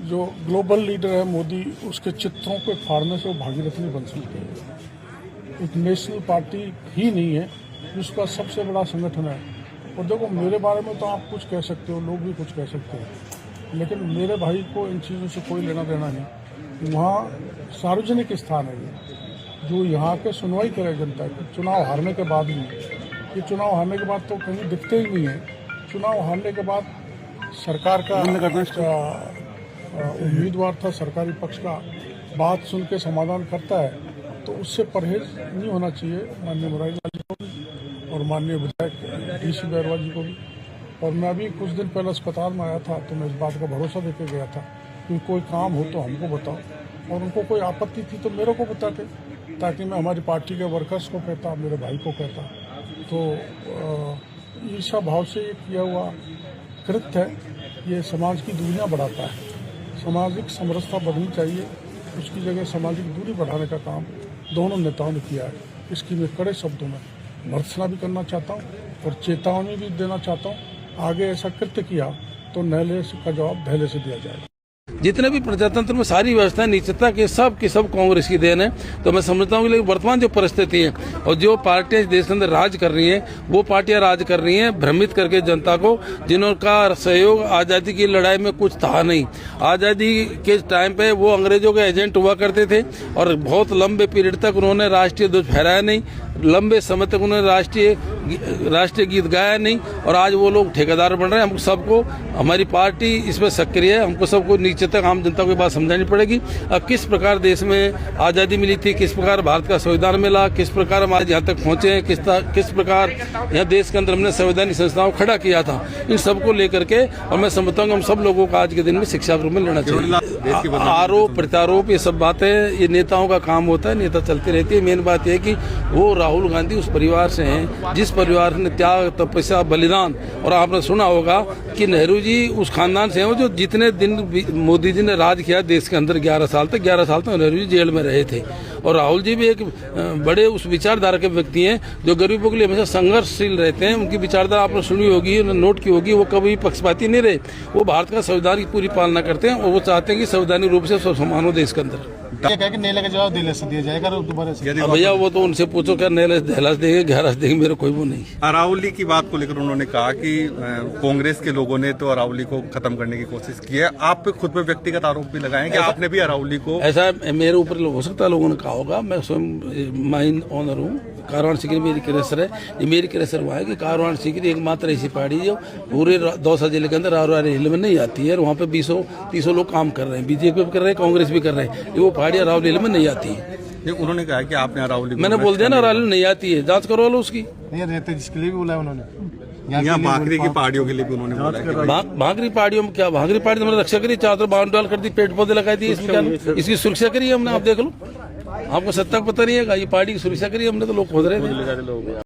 जो global leader है मोदी, उसके चित्रों को फाड़ने से वो भागीरथ नहीं बन सकते। एक नेशनल पार्टी ही नहीं है, जिसका सबसे बड़ा संगठन है। और देखो, मेरे बारे में तो आप कुछ कह सकते हो, लोग भी कुछ कह सकते हैं, लेकिन मेरे भाई को इन चीज़ों से कोई लेना देना नहीं। वहाँ सार्वजनिक स्थान है जो यहाँ के सुनवाई करे जनता की। चुनाव हारने के बाद भी, ये चुनाव हारने के बाद तो कहीं दिखते ही नहीं है। चुनाव हारने के बाद सरकार का उम्मीदवार था, सरकारी पक्ष का बात सुन के समाधान करता है, तो उससे परहेज नहीं होना चाहिए माननीय मुरारी लाल जी को भी और माननीय विधायक डीसी बैरवा जी को भी। और मैं अभी कुछ दिन पहले अस्पताल में आया था, तो मैं इस बात का भरोसा देके गया था कि कोई काम हो तो हमको बताओ, और उनको कोई आपत्ति थी तो मेरे को बताते, ताकि मैं हमारी पार्टी के वर्कर्स को कहता, मेरे भाई को कहता। तो ईर्ष्या भाव से ये किया हुआ कृत्य है, ये समाज की दूरियां बढ़ाता है। सामाजिक समरसता बढ़नी चाहिए, उसकी जगह सामाजिक दूरी बढ़ाने का काम दोनों नेताओं ने किया है। इसकी मैं कड़े शब्दों में भर्त्सना भी करना चाहता हूँ और चेतावनी भी देना चाहता हूँ। आगे ऐसा कृत्य किया तो नहले का जवाब धैले से दिया जाएगा। जितने भी प्रजातंत्र में सारी व्यवस्थाएं निश्चितता की सब कांग्रेस की देन है। तो मैं समझता हूँ कि वर्तमान जो परिस्थिति है और जो पार्टियां देश के अंदर राज कर रही हैं, वो पार्टियां राज कर रही हैं भ्रमित करके जनता को, जिनका सहयोग आज़ादी की लड़ाई में कुछ था नहीं। आज़ादी के टाइम पे वो अंग्रेजों के एजेंट हुआ करते थे और बहुत लंबे पीरियड तक उन्होंने राष्ट्रीय ध्वज फहराया नहीं, लंबे समय तक उन्होंने राष्ट्रीय गीत गाया नहीं, और आज वो लोग ठेकेदार बन रहे हैं। हमको सबको, हमारी पार्टी इसमें सक्रिय है, हमको सबको नीचे तक आम जनता को ये बात समझानी पड़ेगी। किस प्रकार देश में आज़ादी मिली थी, किस प्रकार भारत का संविधान मिला, किस प्रकार हम आज यहाँ तक पहुंचे हैं, किस प्रकार यहाँ देश के अंदर हमने संवैधानिक संस्थाओं को खड़ा किया था, इन सबको लेकर के। और मैं समझता हूँ हम सब लोगों को आज के दिन में शिक्षा रूप में लेना चाहिए। आरोप प्रत्यारोप ये सब बातें ये नेताओं का काम होता है, नेता चलती रहती है। मेन बात यह है कि वो राहुल गांधी उस परिवार से हैं जिस परिवार ने त्याग, तपस्या, बलिदान, और आपने सुना होगा कि नेहरू जी उस खानदान से हैं जो जितने दिन मोदी जी ने राज किया देश के अंदर 11 साल तक नेहरू जी जेल में रहे थे। और राहुल जी भी एक बड़े उस विचारधारा के व्यक्ति हैं जो गरीबों के लिए हमेशा संघर्षशील रहते हैं। उनकी विचारधारा आपने सुनी होगी, नोट की होगी, वो कभी पक्षपाती नहीं रहे। वो भारत का संविधान की पूरी पालना करते हैं और वो चाहते हैं कि संवैधानिक रूप से सब समान हो देश के अंदर। कि नेले का जवाब दिल्ली से दिया जाएगा दोबारा से। भैया वो तो उनसे पूछो, क्या नेले दहलास देंगे, गहरास देंगे, मेरे कोई वो नहीं। अरावली की बात को लेकर उन्होंने कहा कि कांग्रेस के लोगों ने तो अरावली को खत्म करने की कोशिश की है। आप पे खुद पे व्यक्तिगत आरोप भी लगाए कि आपने भी अरावली को, ऐसा मेरे ऊपर हो सकता है लोगों ने कहा होगा। मैं स्वयं माइन ऑनर हूँ, कारवान सीकरी मेरी क्रेसर है। ये मेरी क्रेसर हुआ है कि कारवान सीकरी एकमात्र ऐसी पार्टी जो पूरे दौसा जिले के अंदर रावरारी हिल में नहीं आती है। वहाँ पे 20-30 लोग काम कर रहे हैं, बीजेपी भी कर रहे हैं, कांग्रेस भी कर रहे हैं। वो पार्टी रावरारी हिल में नहीं आती है। उन्होंने कहा कि आपने अरावली, मैंने बोल दिया ना, रावरारी नहीं आती है, जांच करो लो उसकी। जिसके लिए भी बोला उन्होंने, यहाँ भाकरी की पहाड़ियों के लिए भी उन्होंने बोला। भाकरी पहाड़ियों में क्या, भाकरी पहाड़ी तो हमने रक्षा करी, चादर बांध कर दी, पेड़ पौधे लगाई दी, इसकी सुरक्षा करी हमने। आप देख लो, आपको सत्ता पता नहीं है, ये पार्टी की सुरक्षा करी हमने, तो लोग खोद रहे थे।